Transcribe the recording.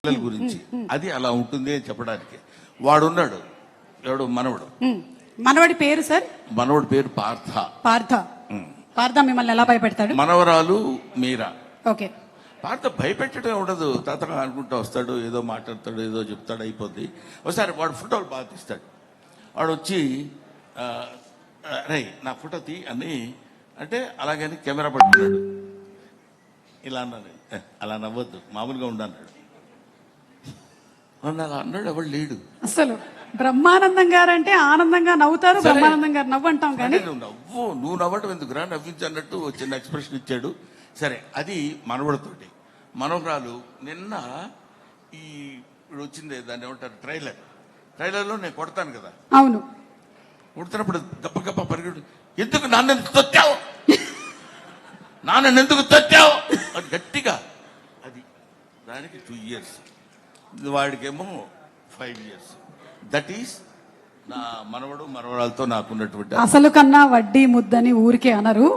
పిల్లల గురించి అది అలా ఉంటుంది అని చెప్పడానికి వాడున్నాడు. ఎవడు మనవడు. మనవడి పేరు సార్? మనవడి పేరు పార్థ. పార్థ. పార్థ మిమ్మల్ని ఎలా భయపెడతాడు? మనవరాలు మీరా. ఓకే. పార్థ భయపెట్టడం ఉండదు. తాతగా అనుకుంటా వస్తాడు, ఏదో మాట్లాడతాడు, ఏదో చెప్తాడు, అయిపోద్ది. ఒకసారి వాడు ఫోటోలు బాగా తీస్తాడు. వాడు వచ్చి రే నా ఫోటో తీ అని అంటే అలాగని కెమెరా పట్టుకున్నాడు. ఇలా అన్నాడు. అలా నవ్వద్దు, మామూలుగా ఉండన్నాడు. అలా అన్నాడు. ఎవడు లేడు అసలు. బ్రహ్మానందం గారు అంటే ఆనందంగా నవ్వుతారు, బ్రహ్మానందం గారు నవ్వు అంటాం కానీ నువ్వు నవ్వటం ఎందుకురా, నవ్వించు అన్నట్టు చిన్న ఎక్స్ప్రెషన్ ఇచ్చాడు. సరే, అది మనవడితోటి. మనవరాలు నిన్న ఈ ఇప్పుడు వచ్చింది, దాన్ని ఏమంటారు, ట్రైలర్లో నేను కొడతాను కదా. అవును. కొడుతున్నప్పుడు గప్ప గప్ప పరిగెడు, ఎందుకు నాన్న తొత్తావు, నాన్న ఎందుకు తొత్తావు అది గట్టిగా. అది దానికి 2 years, వాడికేమో 5 years. దట్ ఈస్ నా మనవడు మనవరాలతో నాకున్నటువంటి. అసలు కన్నా వడ్డీ ముద్దని ఊరికే అనరు.